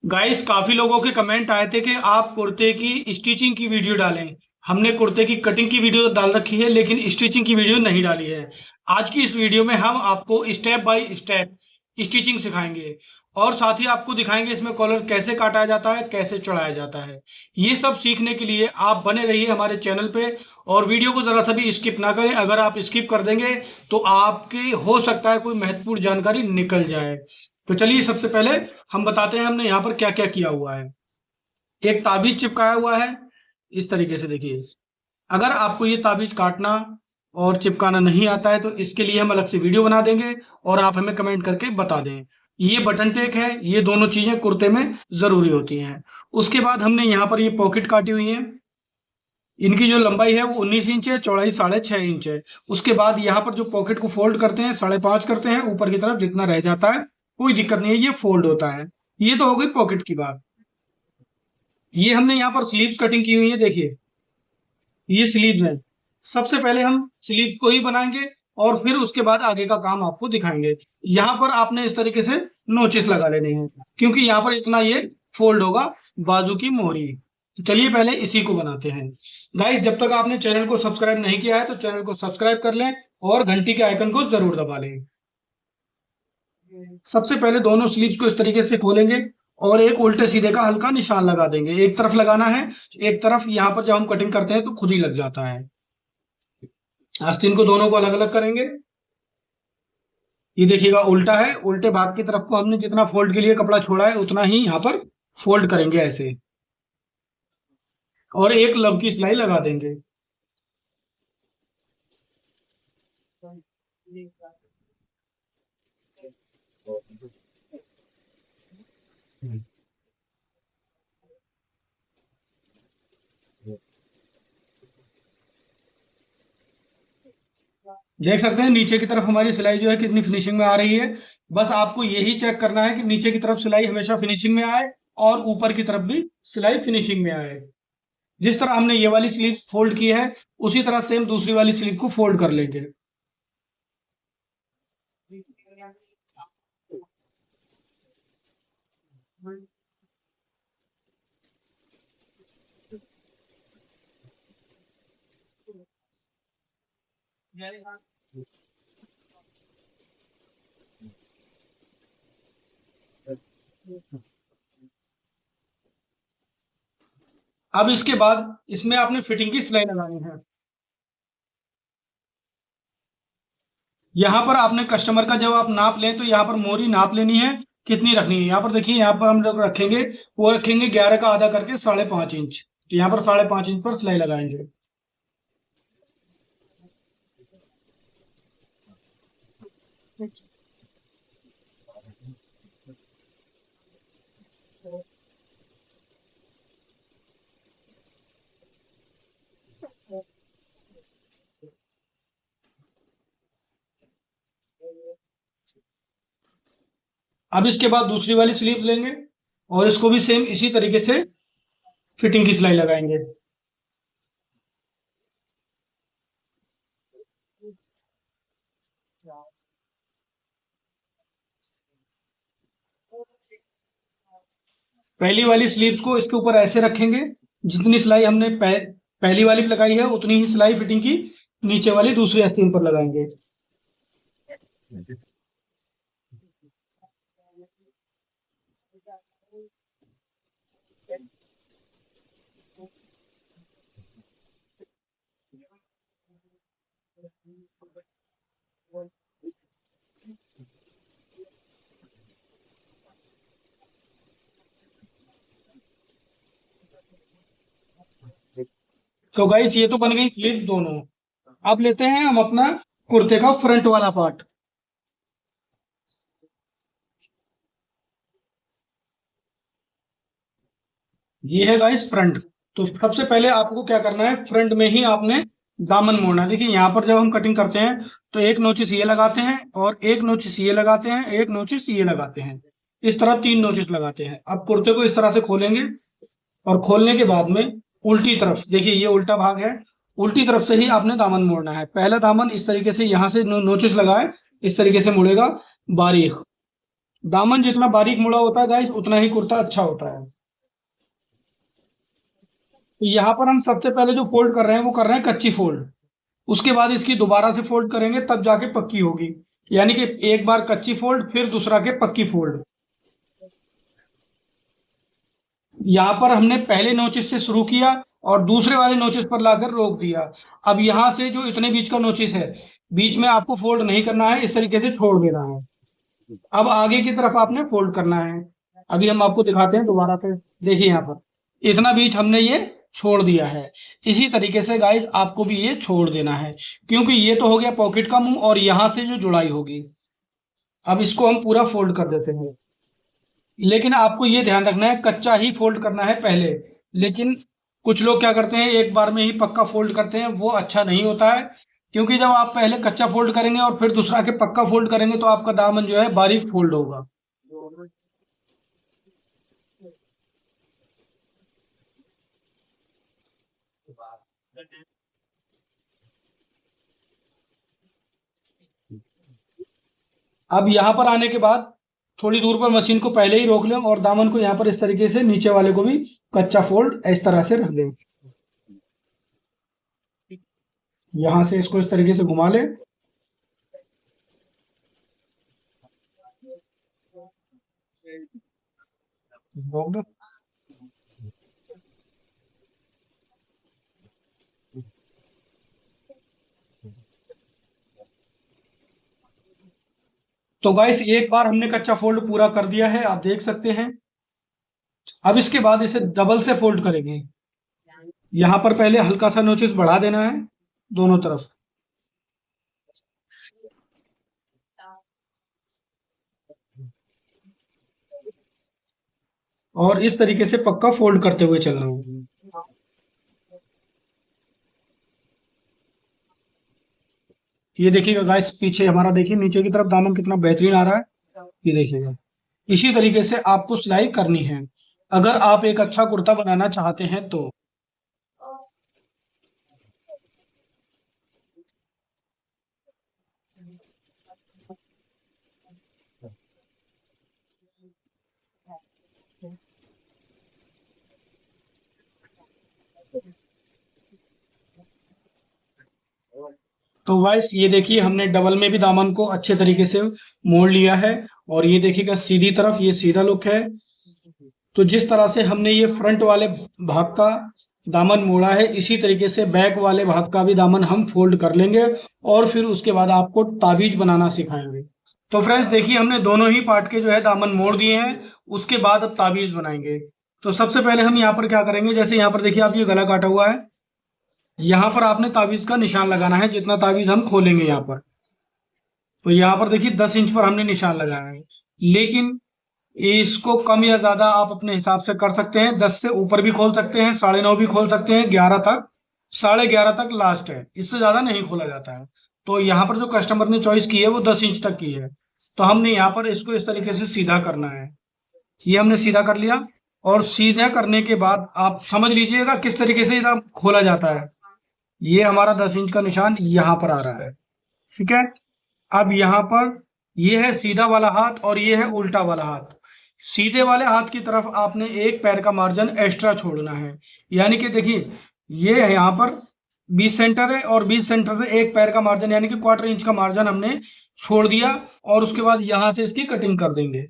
Guys, काफी लोगों के कमेंट आए थे कि आप कुर्ते की स्टिचिंग की वीडियो डालें। हमने कुर्ते की कटिंग की वीडियो डाल रखी है, लेकिन स्टिचिंग की वीडियो नहीं डाली है। आज की इस वीडियो में हम आपको स्टेप बाय स्टेप स्टिचिंग सिखाएंगे और साथ ही आपको दिखाएंगे इसमें कॉलर कैसे काटा जाता है, कैसे चढ़ाया जाता है। ये सब सीखने के लिए आप बने रहिए हमारे चैनल पे और वीडियो को जरा सा भी स्किप ना करें। अगर आप स्किप कर देंगे तो आपकी हो सकता है कोई महत्वपूर्ण जानकारी निकल जाए। तो चलिए, सबसे पहले हम बताते हैं हमने यहाँ पर क्या क्या किया हुआ है। एक ताबीज चिपकाया हुआ है इस तरीके से, देखिए। अगर आपको ये ताबीज काटना और चिपकाना नहीं आता है तो इसके लिए हम अलग से वीडियो बना देंगे और आप हमें कमेंट करके बता दें। ये बटन टेक है, ये दोनों चीजें कुर्ते में जरूरी होती हैं। उसके बाद हमने यहाँ पर ये पॉकेट काटी हुई है। इनकी जो लंबाई है वो 19 इंच है, चौड़ाई 6.5 इंच है। उसके बाद यहाँ पर जो पॉकेट को फोल्ड करते हैं 5.5 करते हैं, ऊपर की तरफ जितना रह जाता है कोई दिक्कत नहीं है, ये फोल्ड होता है। ये तो हो गई पॉकेट की बात। ये हमने यहाँ पर स्लीव्स कटिंग की हुई है, देखिए। ये स्लीव्स है। सबसे पहले हम स्लीव्स को ही बनाएंगे और फिर उसके बाद आगे का काम आपको दिखाएंगे। यहाँ पर आपने इस तरीके से नोचेस लगा लेने हैं, क्योंकि यहाँ पर इतना ये फोल्ड होगा बाजू की मोहरी। तो चलिए पहले इसी को बनाते हैं। गाइस, जब तक आपने चैनल को सब्सक्राइब नहीं किया है तो चैनल को सब्सक्राइब कर लें और घंटी के आइकन को जरूर दबा लें। सबसे पहले दोनों स्लीव्स को इस तरीके से खोलेंगे और एक उल्टे सीधे का हल्का निशान लगा देंगे। एक तरफ लगाना है, एक तरफ यहाँ पर जब हम कटिंग करते हैं तो खुद ही लग जाता है। आस्तीन को दोनों को अलग अलग करेंगे। ये देखिएगा उल्टा है, उल्टे भाग की तरफ को हमने जितना फोल्ड के लिए कपड़ा छोड़ा है उतना ही यहाँ पर फोल्ड करेंगे ऐसे, और एक लब की सिलाई लगा देंगे। देख सकते हैं नीचे की तरफ हमारी सिलाई जो है कितनी फिनिशिंग में आ रही है। बस आपको यही चेक करना है कि नीचे की तरफ सिलाई हमेशा फिनिशिंग में आए और ऊपर की तरफ भी सिलाई फिनिशिंग में आए। जिस तरह हमने ये वाली स्लीव फोल्ड की है उसी तरह सेम दूसरी वाली स्लीव को फोल्ड कर लेंगे। अब इसके बाद इसमें आपने फिटिंग की सिलाई लगानी है। यहाँ पर आपने कस्टमर का जब आप नाप लें तो यहाँ पर मोहरी नाप लेनी है, कितनी रखनी है। यहाँ पर देखिए, यहाँ पर हम लोग रखेंगे, वो रखेंगे 11 का आधा करके 5.5 इंच। तो यहाँ पर 5.5 इंच पर सिलाई लगाएंगे। अब इसके बाद दूसरी वाली स्लीव लेंगे और इसको भी सेम इसी तरीके से फिटिंग की सिलाई लगाएंगे। पहली वाली स्लीव्स को इसके ऊपर ऐसे रखेंगे, जितनी सिलाई हमने पहली वाली पे लगाई है उतनी ही सिलाई फिटिंग की नीचे वाली दूसरी आस्तीन पर लगाएंगे। तो गाइस, ये तो बन गई स्लीव दोनों। अब लेते हैं हम अपना कुर्ते का फ्रंट वाला पार्ट। ये है गाइस फ्रंट। तो सबसे पहले आपको क्या करना है, फ्रंट में ही आपने दामन मोड़ना है। देखिए, यहाँ पर जब हम कटिंग करते हैं तो एक नोचिस ये लगाते हैं और एक नोचिस ये लगाते हैं, एक नोचिस ये लगाते हैं। इस तरह 3 नोचिस लगाते हैं। अब कुर्ते को इस तरह से खोलेंगे और खोलने के बाद में उल्टी तरफ, देखिए ये उल्टा भाग है, उल्टी तरफ से ही आपने दामन मोड़ना है। पहला दामन इस तरीके से यहाँ से नोचिस लगाए, इस तरीके से मुड़ेगा बारीक। दामन जितना बारीक मुड़ा होता है गाइस उतना ही कुर्ता अच्छा होता है। तो यहाँ पर हम सबसे पहले जो फोल्ड कर रहे हैं वो कर रहे हैं कच्ची फोल्ड। उसके बाद इसकी दोबारा से फोल्ड करेंगे तब जाके पक्की होगी। यानी कि एक बार कच्ची फोल्ड फिर दूसरा के पक्की फोल्ड। यहाँ पर हमने पहले नोचिस से शुरू किया और दूसरे वाले नोचिस पर लाकर रोक दिया। अब यहाँ से जो इतने बीच का नोचिस है, बीच में आपको फोल्ड नहीं करना है, इस तरीके से छोड़ देना है। अब आगे की तरफ आपने फोल्ड करना है। अभी हम आपको दिखाते हैं दोबारा से। देखिए यहाँ पर इतना बीच हमने ये छोड़ दिया है। इसी तरीके से गाइस आपको भी ये छोड़ देना है, क्योंकि ये तो हो गया पॉकेट का मुंह और यहाँ से जो जुड़ाई होगी। अब इसको हम पूरा फोल्ड कर देते हैं। लेकिन आपको ये ध्यान रखना है कच्चा ही फोल्ड करना है पहले। लेकिन कुछ लोग क्या करते हैं, एक बार में ही पक्का फोल्ड करते हैं, वो अच्छा नहीं होता है। क्योंकि जब आप पहले कच्चा फोल्ड करेंगे और फिर दूसरा के पक्का फोल्ड करेंगे तो आपका दामन जो है बारीक फोल्ड होगा। अब यहाँ पर आने के बाद थोड़ी दूर पर मशीन को पहले ही रोक लें और दामन को यहाँ पर इस तरीके से नीचे वाले को भी कच्चा फोल्ड इस तरह से रख दें। यहाँ से इसको इस तरीके से घुमा लें। रोक दो। तो गाइस एक बार हमने कच्चा फोल्ड पूरा कर दिया है, आप देख सकते हैं। अब इसके बाद इसे डबल से फोल्ड करेंगे। यहाँ पर पहले हल्का सा नोचिस बढ़ा देना है दोनों तरफ, और इस तरीके से पक्का फोल्ड करते हुए चलना है। ये देखिएगा गाइस, पीछे हमारा देखिए नीचे की तरफ दामन कितना बेहतरीन आ रहा है, ये देखिएगा। इसी तरीके से आपको सिलाई करनी है अगर आप एक अच्छा कुर्ता बनाना चाहते हैं तो। तो गाइस ये देखिए हमने डबल में भी दामन को अच्छे तरीके से मोड़ लिया है। और ये देखिएगा सीधी तरफ ये सीधा लुक है। तो जिस तरह से हमने ये फ्रंट वाले भाग का दामन मोड़ा है, इसी तरीके से बैक वाले भाग का भी दामन हम फोल्ड कर लेंगे और फिर उसके बाद आपको ताबीज बनाना सिखाएंगे। तो फ्रेंड्स देखिए हमने दोनों ही पार्ट के जो है दामन मोड़ दिए हैं। उसके बाद अब ताबीज बनाएंगे। तो सबसे पहले हम यहाँ पर क्या करेंगे, जैसे यहाँ पर देखिए आप ये गला काटा हुआ है, यहाँ पर आपने ताबीज का निशान लगाना है जितना ताबीज हम खोलेंगे यहाँ पर। तो यहाँ पर देखिए 10 इंच पर हमने निशान लगाया है। लेकिन इसको कम या ज्यादा आप अपने हिसाब से कर सकते हैं। 10 से ऊपर भी खोल सकते हैं, 9.5 भी खोल सकते हैं, 11 तक, 11.5 तक लास्ट है, इससे ज्यादा नहीं खोला जाता है। तो यहाँ पर जो कस्टमर ने चॉइस की है वो 10 इंच तक की है। तो हमने यहाँ पर इसको इस तरीके से सीधा करना है। ये हमने सीधा कर लिया। और सीधा करने के बाद आप समझ लीजिएगा किस तरीके से इधर खोला जाता है। ये हमारा 10 इंच का निशान यहाँ पर आ रहा है, ठीक है। अब यहाँ पर ये है सीधा वाला हाथ और ये है उल्टा वाला हाथ। सीधे वाले हाथ की तरफ आपने एक पैर का मार्जिन एक्स्ट्रा छोड़ना है। यानी कि देखिए ये है यहाँ पर 20 सेंटर है और 20 सेंटर से एक पैर का मार्जिन यानी कि 1/4 इंच का मार्जिन हमने छोड़ दिया। और उसके बाद यहाँ से इसकी कटिंग कर देंगे।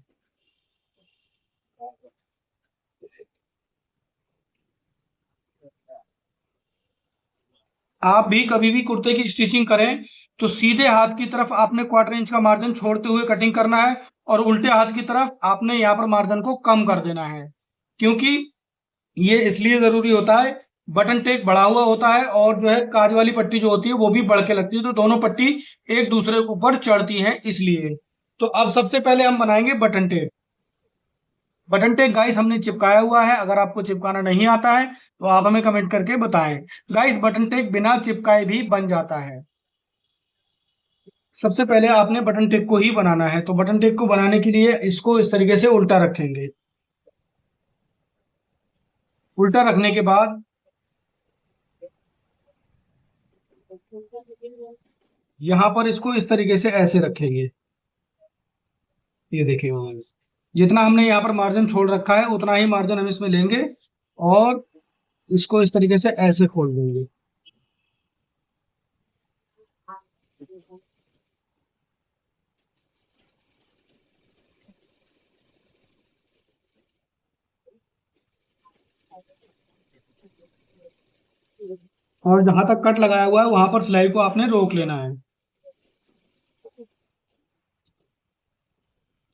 आप भी कभी भी कुर्ते की स्टिचिंग करें तो सीधे हाथ की तरफ आपने 1/4 इंच का मार्जिन छोड़ते हुए कटिंग करना है और उल्टे हाथ की तरफ आपने यहाँ पर मार्जिन को कम कर देना है। क्योंकि ये इसलिए जरूरी होता है, बटन टेक बढ़ा हुआ होता है और जो है काज वाली पट्टी जो होती है वो भी बढ़ के लगती है, तो दोनों पट्टी एक दूसरे के ऊपर चढ़ती हैं इसलिए। तो अब सबसे पहले हम बनाएंगे button tech. Button tech guys हमने चिपकाया हुआ है, अगर आपको चिपकाना नहीं आता है तो आप हमें कमेंट करके बताएं। गाइस बटन टेक बिना चिपकाए भी बन जाता है। सबसे पहले आपने बटन टेक को ही बनाना है। तो बटन टेक को बनाने के लिए इसको इस तरीके से उल्टा रखेंगे। उल्टा रखने के बाद यहाँ पर इसको इस तरीके से ऐसे रखेंगे। ये देखिए गाइस, जितना हमने यहाँ पर मार्जिन छोड़ रखा है उतना ही मार्जिन हम इसमें लेंगे और इसको इस तरीके से ऐसे खोल देंगे। और जहां तक कट लगाया हुआ है वहां पर सिलाई को आपने रोक लेना है।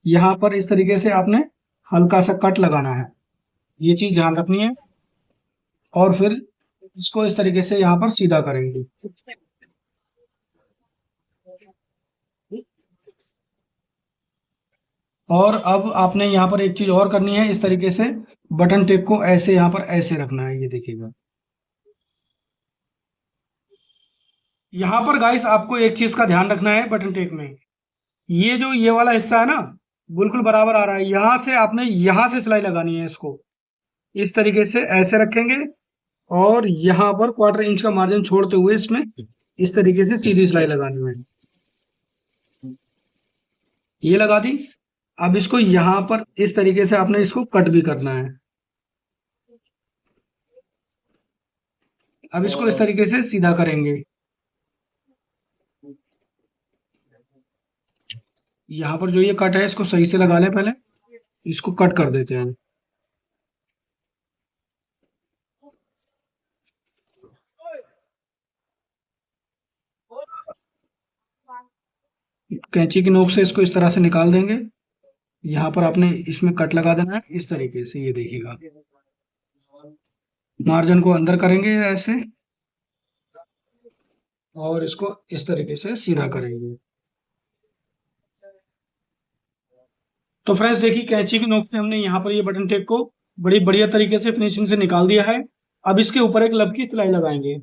यहाँ पर इस तरीके से आपने हल्का सा कट लगाना है, ये चीज ध्यान रखनी है। और फिर इसको इस तरीके से यहाँ पर सीधा करेंगे। और अब आपने यहाँ पर एक चीज और करनी है, इस तरीके से बटन टेप को ऐसे यहाँ पर ऐसे रखना है, ये देखिएगा। यहाँ पर गाइस आपको एक चीज का ध्यान रखना है, बटन टेप में ये जो ये वाला हिस्सा है ना, बिल्कुल बराबर आ रहा है। यहाँ से आपने यहाँ से सिलाई लगानी है, इसको इस तरीके से ऐसे रखेंगे और यहाँ पर 1/4 इंच का मार्जिन छोड़ते हुए इसमें इस तरीके से सीधी सिलाई लगानी है। ये लगा दी। अब इसको यहाँ पर इस तरीके से आपने इसको कट भी करना है। अब इसको इस तरीके से सीधा करेंगे। यहाँ पर जो ये कट है इसको सही से लगा लें, पहले इसको कट कर देते हैं। कैंची की नोक से इसको इस तरह से निकाल देंगे। यहाँ पर आपने इसमें कट लगा देना है इस तरीके से, ये देखिएगा। मार्जिन को अंदर करेंगे ऐसे और इसको इस तरीके से सीधा करेंगे। तो फ्रेंड्स देखिए, कैंची की नोक से हमने यहाँ पर ये बटन टेप को बड़ी बढ़िया तरीके से फिनिशिंग से निकाल दिया है। अब इसके ऊपर एक लब की सिलाई लगाएंगे।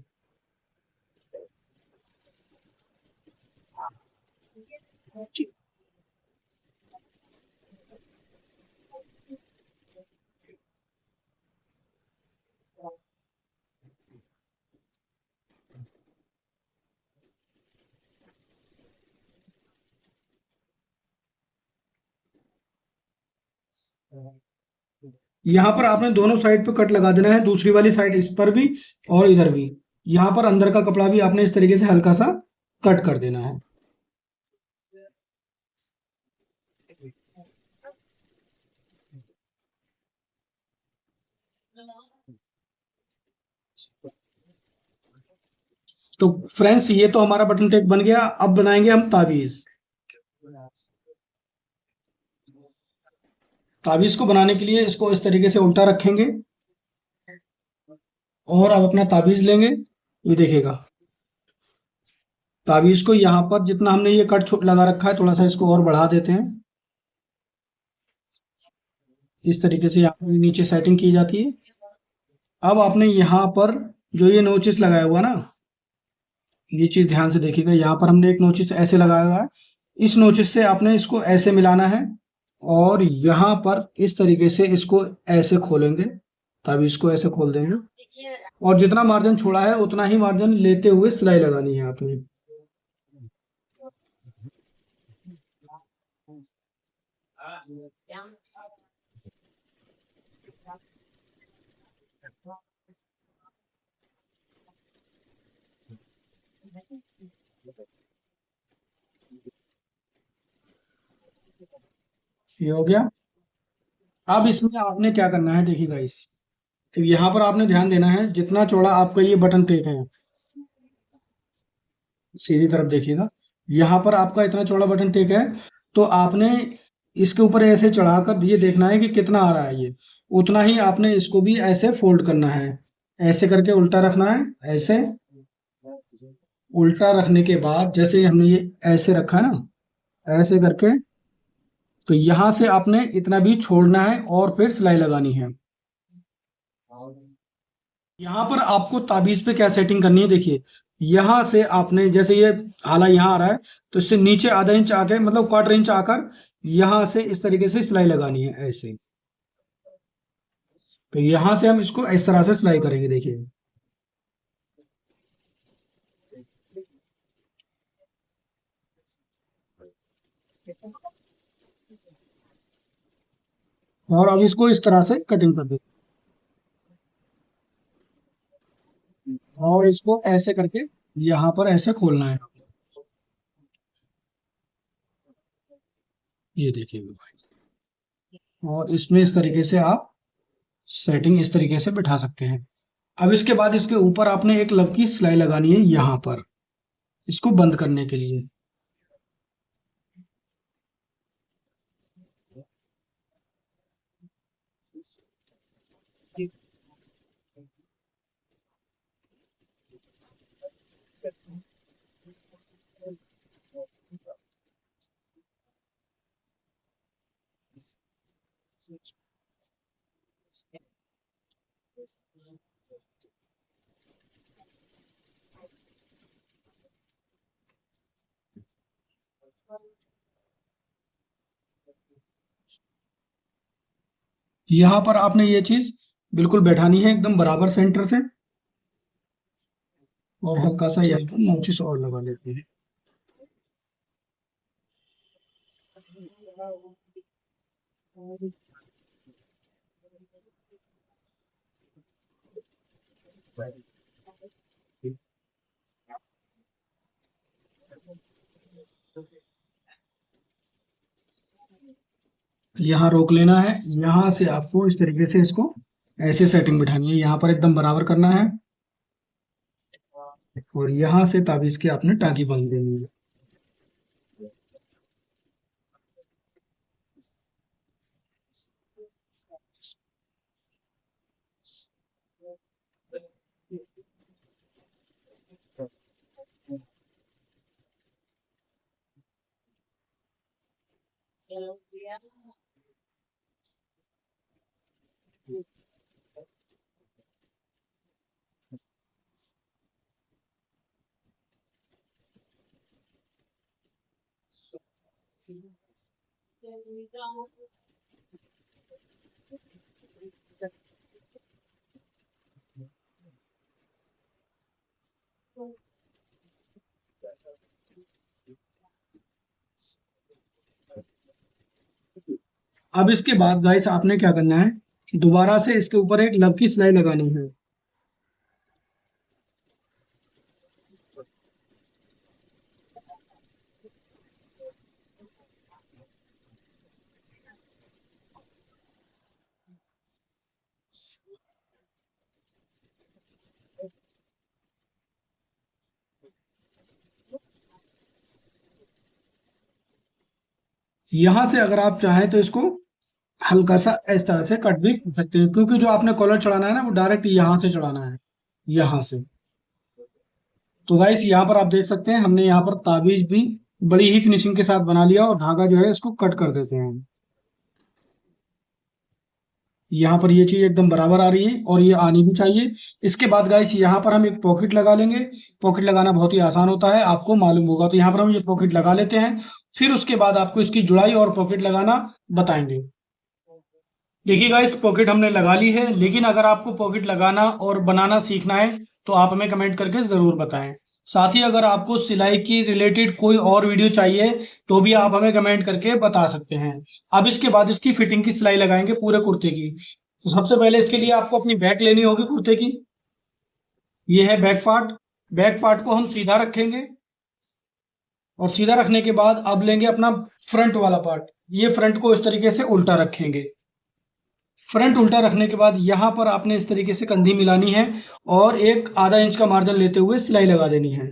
यहाँ पर आपने दोनों साइड पे कट लगा देना है, दूसरी वाली साइड इस पर भी और इधर भी। यहाँ पर अंदर का कपड़ा भी आपने इस तरीके से हल्का सा कट कर देना है। तो फ्रेंड्स ये तो हमारा बटन टेप बन गया। अब बनाएंगे हम ताबीज। ताबीज को बनाने के लिए इसको इस तरीके से उल्टा रखेंगे और अब अपना ताबीज लेंगे। ये देखिएगा, ताबीज को यहाँ पर जितना हमने ये कट लगा रखा है थोड़ा सा इसको और बढ़ा देते हैं। इस तरीके से यहाँ पर नीचे सेटिंग की जाती है। अब आपने यहाँ पर जो ये नोचिस लगाया हुआ ना, ये चीज ध्यान से देखिएगा। यहाँ पर हमने एक नोचिस ऐसे लगाया हुआ है, इस नोचिस से आपने इसको ऐसे मिलाना है और यहाँ पर इस तरीके से इसको ऐसे खोलेंगे, तभी इसको ऐसे खोल देंगे। और जितना मार्जिन छोड़ा है उतना ही मार्जिन लेते हुए सिलाई लगानी है आपने। ये हो गया। अब इसमें आपने क्या करना है, देखिए गाइस, तो यहाँ पर आपने ध्यान देना है, जितना चौड़ा आपका ये बटन टेप है, सीधी तरफ देखिएगा, यहाँ पर आपका इतना चौड़ा बटन टेप है, तो आपने इसके ऊपर ऐसे चढ़ाकर ये देखना है कि कितना आ रहा है ये, उतना ही आपने इसको भी ऐसे फोल्ड करना है। ऐसे करके उल्टा रखना है, ऐसे उल्टा रखने के बाद जैसे हमने ये ऐसे रखा है ना, ऐसे करके तो यहाँ से आपने इतना भी छोड़ना है और फिर सिलाई लगानी है। यहाँ पर आपको ताबीज पे क्या सेटिंग करनी है, देखिए यहाँ से आपने जैसे ये हाला यहाँ आ रहा है, तो इससे नीचे आधा इंच आके मतलब 1/4 इंच आकर यहाँ से इस तरीके से सिलाई लगानी है ऐसे। तो यहाँ से हम इसको इस तरह से सिलाई करेंगे, देखिए। और अब इसको इस तरह से कटिंग कर दे और इसको ऐसे करके यहाँ पर ऐसे खोलना है। ये देखिए भाई, और इसमें इस तरीके से आप सेटिंग इस तरीके से बिठा सकते हैं। अब इसके बाद इसके ऊपर आपने एक लब की सिलाई लगानी है यहाँ पर, इसको बंद करने के लिए। यहाँ पर आपने ये चीज बिल्कुल बैठानी है एकदम बराबर सेंटर से, और हल्का सा यहाँ पर नोचिस और लगा लेते हैं। यहाँ रोक लेना है, यहाँ से आपको इस तरीके से इसको ऐसे सेटिंग बिठानी है, यहाँ पर एकदम बराबर करना है और यहाँ से ताबीज की आपने टाँकी बांध देनी है। अब इसके बाद गाइस आपने क्या करना है, दोबारा से इसके ऊपर एक लब की सिलाई लगानी है। यहाँ से अगर आप चाहें तो इसको हल्का सा इस तरह से कट भी कर सकते हैं, क्योंकि जो आपने कॉलर चढ़ाना है ना वो डायरेक्ट यहाँ से चढ़ाना है, यहाँ से। तो गाइस यहाँ पर आप देख सकते हैं हमने यहाँ पर ताबीज भी बड़ी ही फिनिशिंग के साथ बना लिया और धागा जो है इसको कट कर देते हैं। यहाँ पर ये चीज एकदम बराबर आ रही है और ये आनी भी चाहिए। इसके बाद गाइस यहाँ पर हम एक पॉकेट लगा लेंगे। पॉकेट लगाना बहुत ही आसान होता है, आपको मालूम होगा, तो यहाँ पर हम ये पॉकेट लगा लेते हैं। फिर उसके बाद आपको इसकी जुड़ाई और पॉकेट लगाना बताएंगे। देखिए गाइस, पॉकेट हमने लगा ली है, लेकिन अगर आपको पॉकेट लगाना और बनाना सीखना है तो आप हमें कमेंट करके ज़रूर बताएं। साथ ही अगर आपको सिलाई की रिलेटेड कोई और वीडियो चाहिए तो भी आप हमें कमेंट करके बता सकते हैं। अब इसके बाद इसकी फिटिंग की सिलाई लगाएंगे पूरे कुर्ते की। तो सबसे पहले इसके लिए आपको अपनी बैक लेनी होगी कुर्ते की। ये है बैक पार्ट। बैक पार्ट को हम सीधा रखेंगे और सीधा रखने के बाद अब लेंगे अपना फ्रंट वाला पार्ट। ये फ्रंट को इस तरीके से उल्टा रखेंगे। फ्रंट उल्टा रखने के बाद यहाँ पर आपने इस तरीके से कंधी मिलानी है और एक आधा इंच का मार्जिन लेते हुए सिलाई लगा देनी है।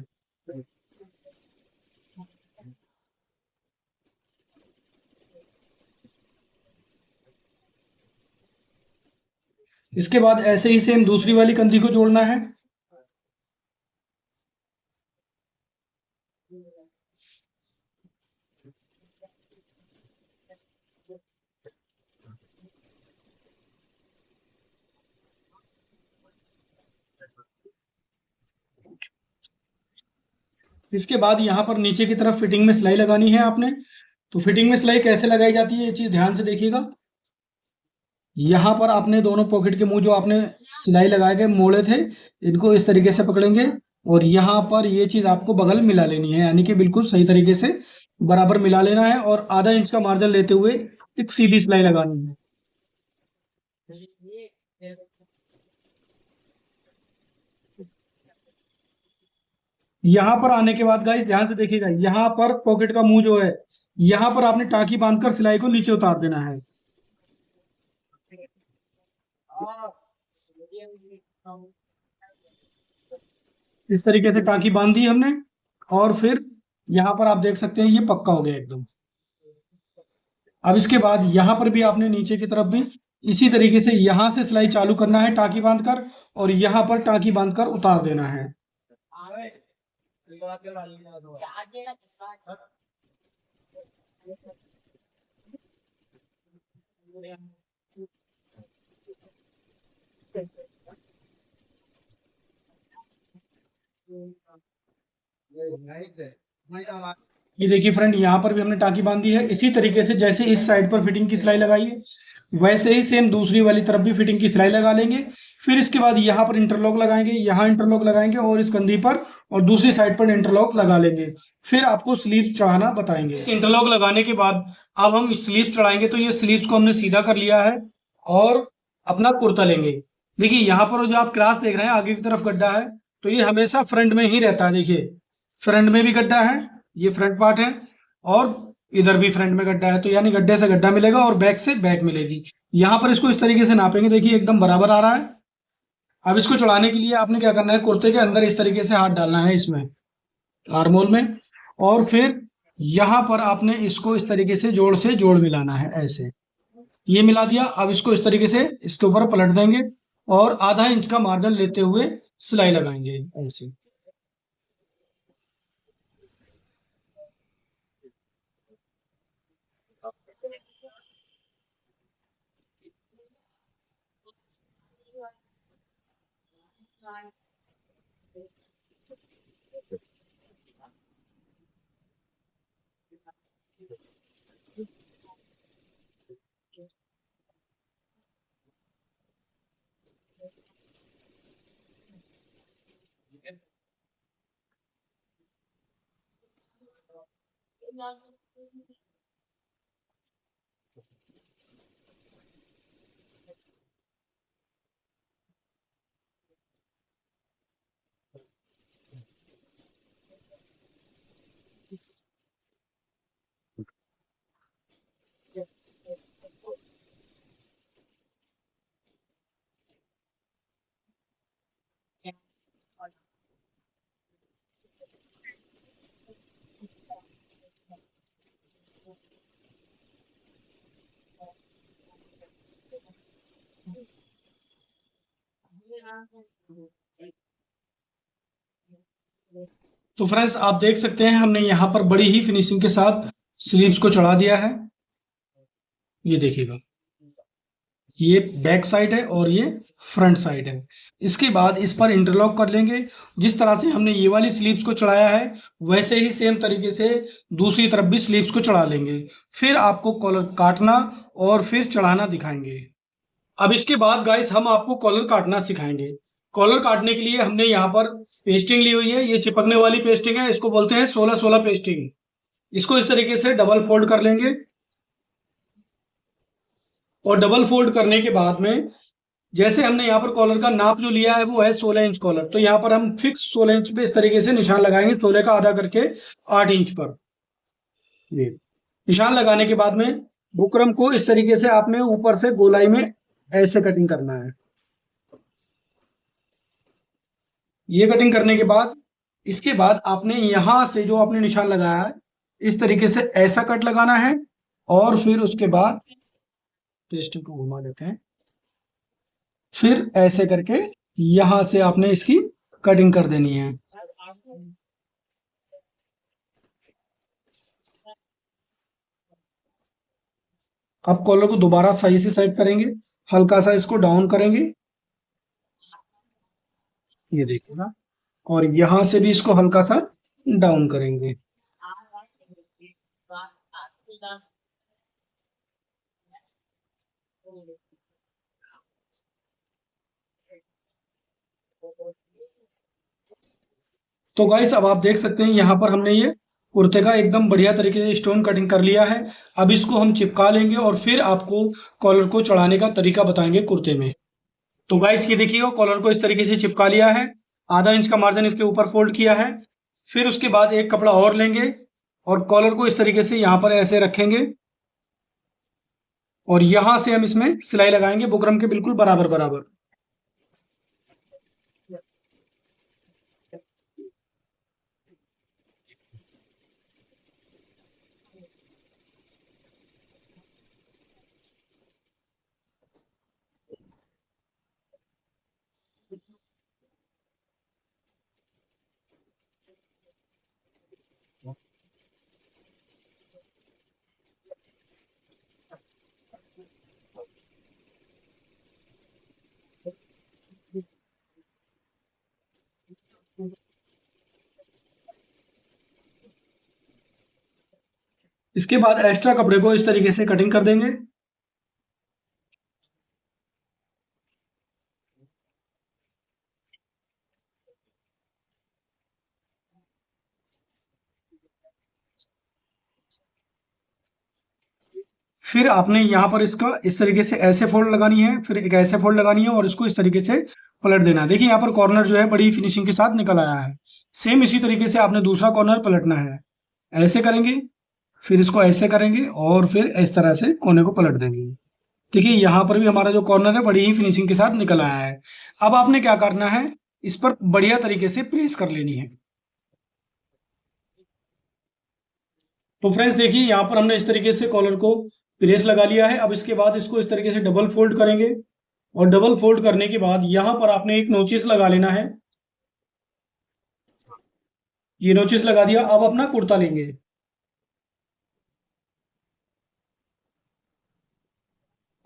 इसके बाद ऐसे ही सेम दूसरी वाली कंधी को जोड़ना है। इसके बाद यहाँ पर नीचे की तरफ फिटिंग में सिलाई लगानी है आपने। तो फिटिंग में सिलाई कैसे लगाई जाती है ये चीज ध्यान से देखिएगा। यहाँ पर आपने दोनों पॉकेट के मुंह जो आपने सिलाई लगा के मोड़े थे, इनको इस तरीके से पकड़ेंगे और यहाँ पर ये चीज आपको बगल मिला लेनी है, यानी कि बिल्कुल सही तरीके से बराबर मिला लेना है और आधा इंच का मार्जिन लेते हुए एक सीधी सिलाई लगानी है। यहाँ पर आने के बाद गाइस ध्यान से देखिएगा, यहाँ पर पॉकेट का मुंह जो है, यहाँ पर आपने टाँकी बांधकर सिलाई को नीचे उतार देना है। इस तरीके से टाँकी बांध दी हमने, और फिर यहाँ पर आप देख सकते हैं ये पक्का हो गया एकदम। अब इसके बाद यहाँ पर भी आपने नीचे की तरफ भी इसी तरीके से यहाँ से सिलाई चालू करना है टाँकी बांधकर, और यहाँ पर टाँकी बांधकर उतार देना है। ये देखिए फ्रेंड, यहाँ पर भी हमने टाँकी बांध दी है। इसी तरीके से जैसे इस साइड पर फिटिंग की सिलाई लगाई है, वैसे ही सेम दूसरी वाली तरफ भी फिटिंग की सिलाई लगा लेंगे। फिर इसके बाद यहाँ पर इंटरलॉक लगाएंगे, यहाँ इंटरलॉक लगाएंगे, और इस कंधी पर और दूसरी साइड पर इंटरलॉक लगा लेंगे। फिर आपको स्लीव्स चढ़ाना बताएंगे। इस इंटरलॉक लगाने के बाद अब हम स्लीव्स चढ़ाएंगे। तो ये स्लीव्स को हमने सीधा कर लिया है और अपना कुर्ता लेंगे। देखिए यहाँ पर जो आप क्रास देख रहे हैं, आगे की तरफ गड्ढा है, तो ये हमेशा फ्रंट में ही रहता है। देखिए फ्रंट में भी गड्ढा है, ये फ्रंट पार्ट है, और इधर भी फ्रंट में गड्ढा है, तो यानी गड्ढे से गड्ढा मिलेगा और बैक से बैक मिलेगी। यहाँ पर इसको इस तरीके से नापेंगे, देखिए एकदम बराबर आ रहा है। अब इसको चढ़ाने के लिए आपने क्या करना है, कुर्ते के अंदर इस तरीके से हाथ डालना है इसमें आर्मोल में, और फिर यहाँ पर आपने इसको इस तरीके से जोड़ मिलाना है ऐसे। ये मिला दिया। अब इसको इस तरीके से इसके ऊपर पलट देंगे और आधा इंच का मार्जिन लेते हुए सिलाई लगाएंगे ऐसे। तो फ्रेंड्स आप देख सकते हैं, हमने यहाँ पर बड़ी ही फिनिशिंग के साथ स्लीव्स को चढ़ा दिया है। ये देखिएगा, ये बैक साइड है और ये फ्रंट साइड है। इसके बाद इस पर इंटरलॉक कर लेंगे। जिस तरह से हमने ये वाली स्लीव्स को चढ़ाया है, वैसे ही सेम तरीके से दूसरी तरफ भी स्लीव्स को चढ़ा लेंगे। फिर आपको कॉलर काटना और फिर चढ़ाना दिखाएंगे। अब इसके बाद गाइस हम आपको कॉलर काटना सिखाएंगे। कॉलर काटने के लिए हमने यहाँ पर पेस्टिंग ली हुई है, ये चिपकने वाली पेस्टिंग है, इसको बोलते हैं 16-16 पेस्टिंग। इसको इस तरीके से डबल फोल्ड कर लेंगे, और डबल फोल्ड करने के बाद में जैसे हमने यहाँ पर कॉलर का नाप जो लिया है वो है 16 इंच कॉलर, तो यहाँ पर हम फिक्स 16 इंच पे इस तरीके से निशान लगाएंगे, 16 का आधा करके 8 इंच पर। ये निशान लगाने के बाद में बुकरम को इस तरीके से आपने ऊपर से गोलाई में ऐसे कटिंग करना है। ये कटिंग करने के बाद इसके बाद आपने यहां से जो आपने निशान लगाया है, इस तरीके से ऐसा कट लगाना है, और फिर उसके बाद पेस्टिंग को घुमा देते हैं, फिर ऐसे करके यहां से आपने इसकी कटिंग कर देनी है। अब कॉलर को दोबारा सही से सेट करेंगे, हल्का सा इसको डाउन करेंगे, ये देखिएगा, और यहां से भी इसको हल्का सा डाउन करेंगे। तो गाइस अब आप देख सकते हैं यहाँ पर हमने ये कुर्ते का एकदम बढ़िया तरीके से स्टोन कटिंग कर लिया है। अब इसको हम चिपका लेंगे और फिर आपको कॉलर को चढ़ाने का तरीका बताएंगे कुर्ते में। तो गाइस ये देखिए कॉलर को इस तरीके से चिपका लिया है, आधा इंच का मार्जिन इसके ऊपर फोल्ड किया है। फिर उसके बाद एक कपड़ा और लेंगे और कॉलर को इस तरीके से यहाँ पर ऐसे रखेंगे और यहाँ से हम इसमें सिलाई लगाएंगे बुकरम के बिल्कुल बराबर बराबर। इसके बाद एक्स्ट्रा कपड़े को इस तरीके से कटिंग कर देंगे। फिर आपने यहाँ पर इसका इस तरीके से ऐसे फोल्ड लगानी है, फिर एक ऐसे फोल्ड लगानी है और इसको इस तरीके से पलट देना है। देखिए यहाँ पर कॉर्नर जो है बड़ी फिनिशिंग के साथ निकल आया है। सेम इसी तरीके से आपने दूसरा कॉर्नर पलटना है। ऐसे करेंगे, फिर इसको ऐसे करेंगे और फिर इस तरह से कोने को पलट देंगे। देखिए यहाँ पर भी हमारा जो कॉर्नर है बड़ी ही फिनिशिंग के साथ निकल आया है। अब आपने क्या करना है, इस पर बढ़िया तरीके से प्रेस कर लेनी है। तो फ्रेंड्स देखिए यहाँ पर हमने इस तरीके से कॉलर को प्रेस लगा लिया है। अब इसके बाद इसको इस तरीके से डबल फोल्ड करेंगे और डबल फोल्ड करने के बाद यहाँ पर आपने एक नोचिस लगा लेना है। ये नोचिस लगा दिया। अब अपना कुर्ता लेंगे,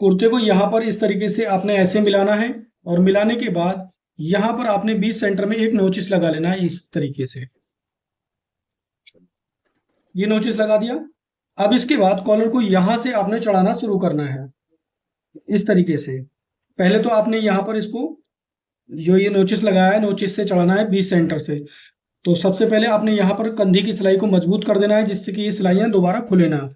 कुर्ते को यहाँ पर इस तरीके से आपने ऐसे मिलाना है और मिलाने के बाद यहाँ पर आपने बीच सेंटर में एक नोचिस लगा लेना है इस तरीके से। ये नोचिस लगा दिया। अब इसके बाद कॉलर को यहाँ से आपने चढ़ाना शुरू करना है इस तरीके से। पहले तो आपने यहाँ पर इसको जो ये नोचिस लगाया है नोचिस से चढ़ाना है बीच सेंटर से। तो सबसे पहले आपने यहाँ पर कंधी की सिलाई को मजबूत कर देना है जिससे कि ये सिलाइयाँ दोबारा खुले ना।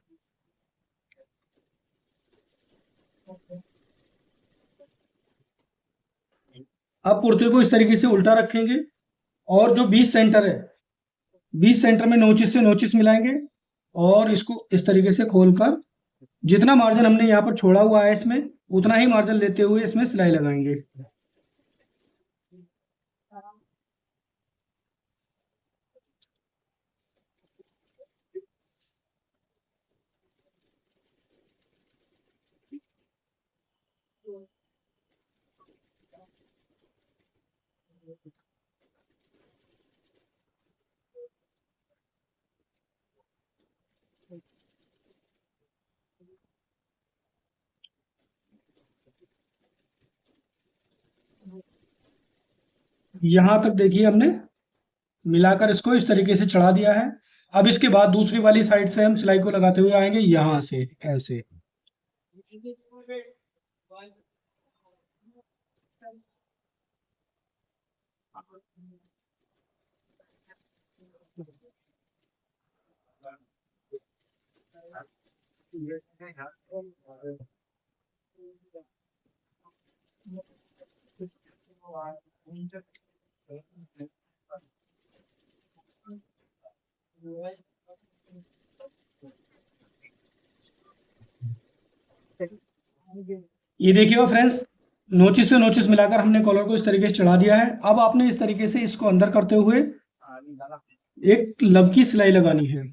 अब कुर्ते को इस तरीके से उल्टा रखेंगे और जो बीच सेंटर है, बीच सेंटर में नोचिस से नोचिस मिलाएंगे और इसको इस तरीके से खोलकर जितना मार्जिन हमने यहाँ पर छोड़ा हुआ है इसमें उतना ही मार्जिन लेते हुए इसमें सिलाई लगाएंगे। यहाँ तक देखिए हमने मिलाकर इसको इस तरीके से चढ़ा दिया है। अब इसके बाद दूसरी वाली साइड से हम सिलाई को लगाते हुए आएंगे यहाँ से ऐसे। ये देखिए फ्रेंड्स, नोचिस से नोचिस मिलाकर हमने कॉलर को इस तरीके से चढ़ा दिया है। अब आपने इस तरीके से इसको अंदर करते हुए एक लब की सिलाई लगानी है।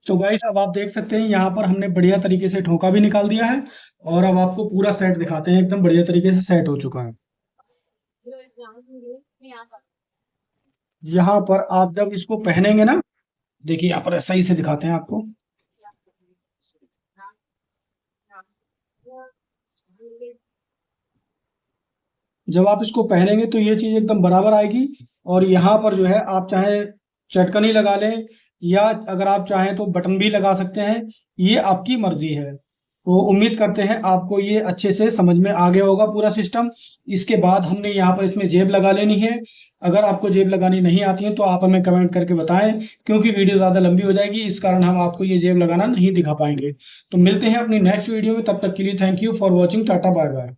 तो गाइस अब आप देख सकते हैं यहाँ पर हमने बढ़िया तरीके से ठोका भी निकाल दिया है। और अब आपको पूरा सेट दिखाते हैं, एकदम बढ़िया तरीके से सेट हो चुका है। यहाँ पर आप जब इसको पहनेंगे ना, देखिए यहाँ पर सही से दिखाते हैं आपको। जब आप इसको पहनेंगे तो ये चीज एकदम बराबर आएगी। और यहाँ पर जो है आप चाहे चटकनी लगा लें, या अगर आप चाहें तो बटन भी लगा सकते हैं, ये आपकी मर्जी है। तो उम्मीद करते हैं आपको ये अच्छे से समझ में आ गया होगा पूरा सिस्टम। इसके बाद हमने यहाँ पर इसमें जेब लगा लेनी है। अगर आपको जेब लगानी नहीं आती है तो आप हमें कमेंट करके बताएं, क्योंकि वीडियो ज़्यादा लंबी हो जाएगी, इस कारण हम आपको ये जेब लगाना नहीं दिखा पाएंगे। तो मिलते हैं अपनी नेक्स्ट वीडियो में, तब तक के लिए thank you for watching, tata bye bye.